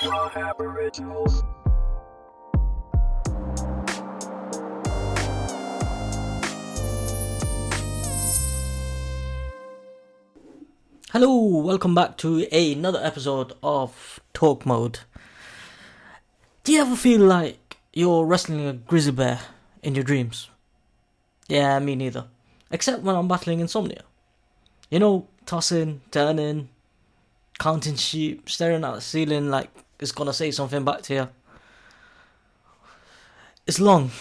Aboriginals. Hello, welcome back to another episode of Talk Mode. Do you ever feel like you're wrestling a grizzly bear in your dreams? Yeah, me neither. Except when I'm battling insomnia. You know, tossing, turning, counting sheep, staring at the ceiling like it's gonna say something back to you. It's long.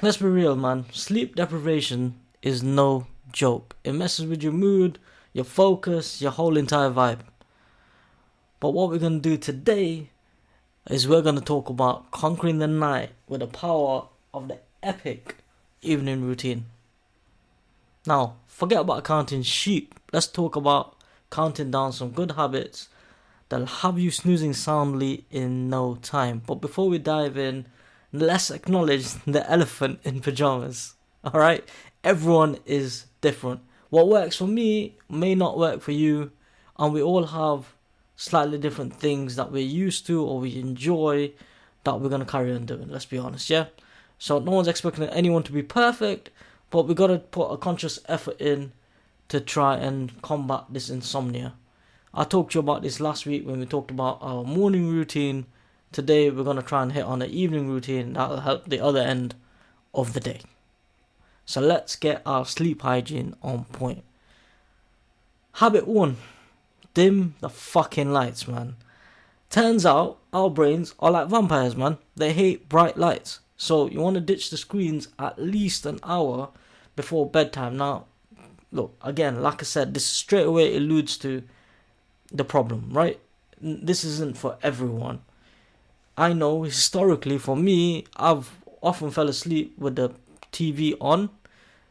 Let's be real, man. Sleep deprivation is no joke. It messes with your mood, your focus, your whole entire vibe. But what we're going to do today is we're going to talk about conquering the night with the power of the epic evening routine. Now, forget about counting sheep. Let's talk about counting down some good habits that'll have you snoozing soundly in no time. But before we dive in, let's acknowledge the elephant in pajamas. Alright? Everyone is different. What works for me may not work for you, and we all have slightly different things that we're used to or we enjoy that we're going to carry on doing, let's be honest, yeah? So no one's expecting anyone to be perfect, but we got to put a conscious effort in to try and combat this insomnia. I talked to you about this last week when we talked about our morning routine. Today we're going to try and hit on the evening routine that will help the other end of the day. So let's get our sleep hygiene on point. Habit 1. Dim the fucking lights, man. Turns out our brains are like vampires, man. They hate bright lights. So you want to ditch the screens at least an hour before bedtime. Now, look, again, like I said, this straight away alludes to the problem, right? This isn't for everyone. I know historically for me, I've often fell asleep with the TV on.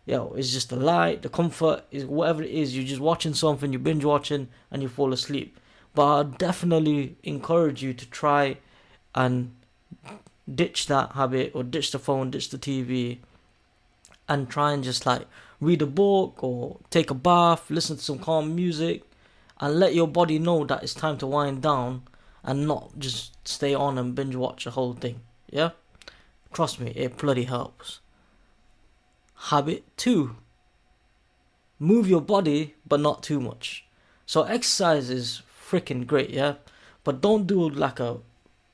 It's just the light, the comfort, is whatever it is. You're just watching something, you binge watching, and you fall asleep. But I definitely encourage you to try and ditch that habit, or ditch the phone, ditch the TV, and try and just like read a book or take a bath, listen to some calm music, and let your body know that it's time to wind down and not just stay on and binge watch the whole thing. Yeah? Trust me, it bloody helps. Habit 2. Move your body, but not too much. So exercise is freaking great, yeah? But don't do like a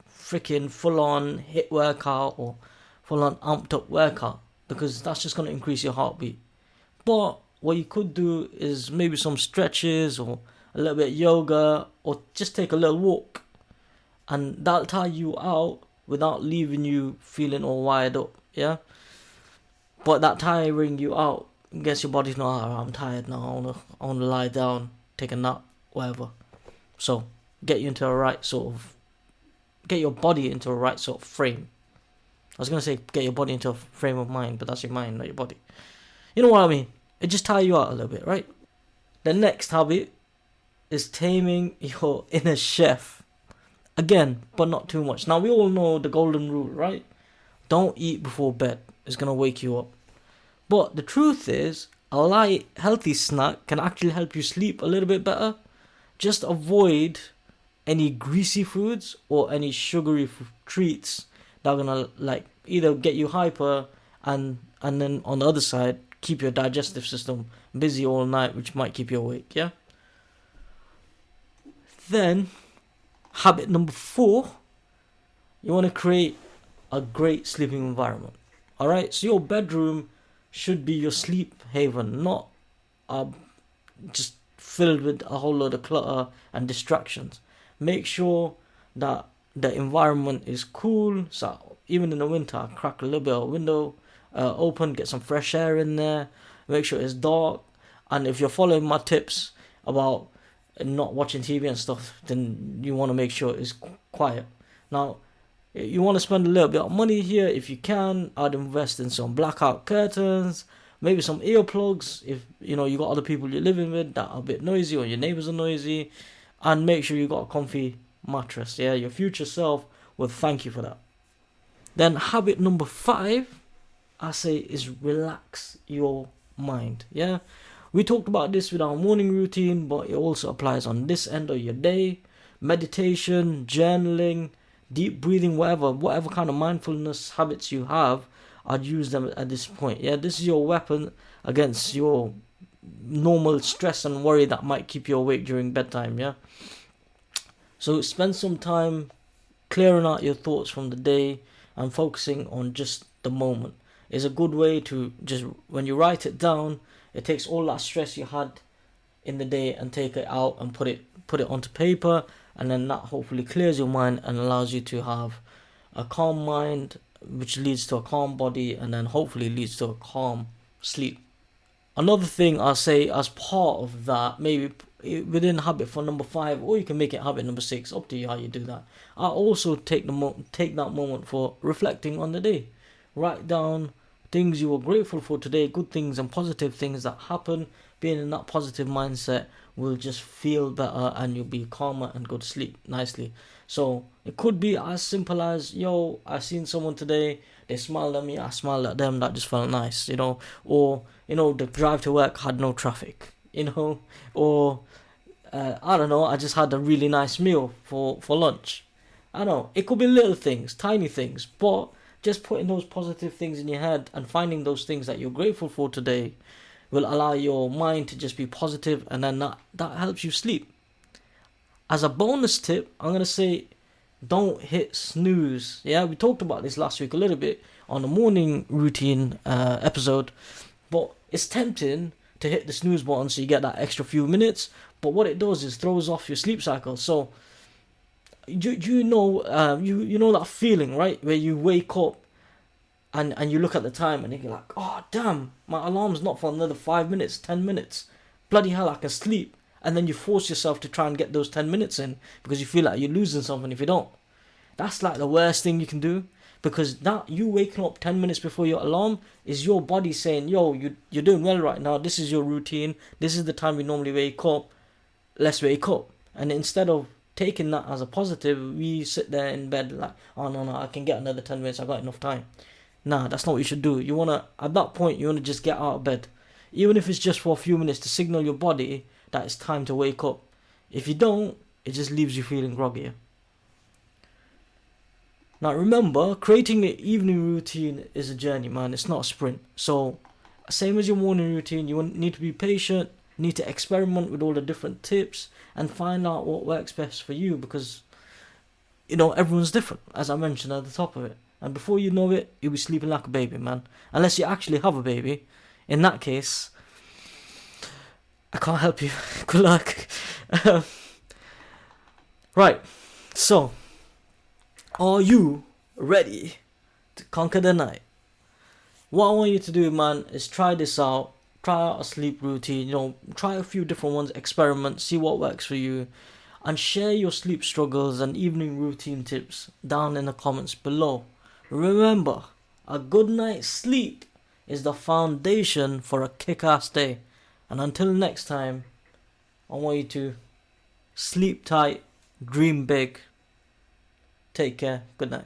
freaking full-on HIIT workout or full-on amped up workout, because that's just going to increase your heartbeat. But what you could do is maybe some stretches or a little bit of yoga, or just take a little walk. And that'll tire you out without leaving you feeling all wired up, yeah? But that tiring you out gets your body to know, I'm tired now, I wanna lie down, take a nap, whatever. So, get your body into a right sort of frame. I was gonna say get your body into a frame of mind, but that's your mind, not your body. You know what I mean? It just tires you out a little bit, right? The next habit is taming your inner chef. Again, but not too much. Now, we all know the golden rule, right? Don't eat before bed. It's going to wake you up. But the truth is, a light, healthy snack can actually help you sleep a little bit better. Just avoid any greasy foods or any sugary treats that are going to like either get you hyper and then on the other side, keep your digestive system busy all night, which might keep you awake, yeah? Then, habit number 4, you want to create a great sleeping environment. Alright, so your bedroom should be your sleep haven, not just filled with a whole load of clutter and distractions. Make sure that the environment is cool. So even in the winter, crack a little bit of window open, get some fresh air in there. Make sure it's dark. And if you're following my tips about not watching TV and stuff, then you want to make sure it's quiet. Now, you want to spend a little bit of money here if you can. I'd invest in some blackout curtains, maybe some earplugs if you got other people you're living with that are a bit noisy, or your neighbors are noisy, and make sure you got a comfy mattress. Yeah, your future self will thank you for that. Then habit number 5, I say, is relax your mind. Yeah, we talked about this with our morning routine, but it also applies on this end of your day. Meditation, journaling, deep breathing, whatever kind of mindfulness habits you have, I'd use them at this point. Yeah, this is your weapon against your normal stress and worry that might keep you awake during bedtime. Yeah, so spend some time clearing out your thoughts from the day and focusing on just the moment. Is a good way to just, when you write it down, it takes all that stress you had in the day and take it out and put it onto paper, and then that hopefully clears your mind and allows you to have a calm mind, which leads to a calm body, and then hopefully leads to a calm sleep. Another thing I'll say as part of that, maybe within habit for number 5, or you can make it habit number 6, up to you how you do that. I also take that moment for reflecting on the day. Write down things you were grateful for today, good things and positive things that happen. Being in that positive mindset will just feel better, and you'll be calmer and go to sleep nicely. So it could be as simple as, yo, I seen someone today, they smiled at me, I smiled at them, that just felt nice, or the drive to work had no traffic, or I don't know, I just had a really nice meal for lunch. I don't know, it could be little things, tiny things, but just putting those positive things in your head and finding those things that you're grateful for today will allow your mind to just be positive, and then that helps you sleep. As a bonus tip, I'm going to say don't hit snooze. Yeah, we talked about this last week a little bit on the morning routine episode, but it's tempting to hit the snooze button so you get that extra few minutes, but what it does is throws off your sleep cycle. So you know that feeling, right, where you wake up and you look at the time and you're like, oh damn, my alarm's not for another 5 minutes, 10 minutes, bloody hell, I can sleep. And then you force yourself to try and get those 10 minutes in because you feel like you're losing something if you don't. That's like the worst thing you can do, because now you waking up 10 minutes before your alarm is your body saying, yo, you're doing well right now, this is your routine, this is the time you normally wake up, let's wake up. And instead of taking that as a positive, we sit there in bed like, oh no, I can get another 10 minutes, I got enough time. Nah, that's not what you should do. At that point, you want to just get out of bed. Even if it's just for a few minutes to signal your body that it's time to wake up. If you don't, it just leaves you feeling groggier. Now remember, creating an evening routine is a journey, man. It's not a sprint. So, same as your morning routine, you need to be patient, need to experiment with all the different tips and find out what works best for you, because, everyone's different, as I mentioned at the top of it. And before you know it, you'll be sleeping like a baby, man. Unless you actually have a baby. In that case, I can't help you. Good luck. Right. So, are you ready to conquer the night? What I want you to do, man, is try this out. Try out a sleep routine. Try a few different ones. Experiment. See what works for you. And share your sleep struggles and evening routine tips down in the comments below. Remember, a good night's sleep is the foundation for a kick-ass day. And until next time, I want you to sleep tight, dream big. Take care. Good night.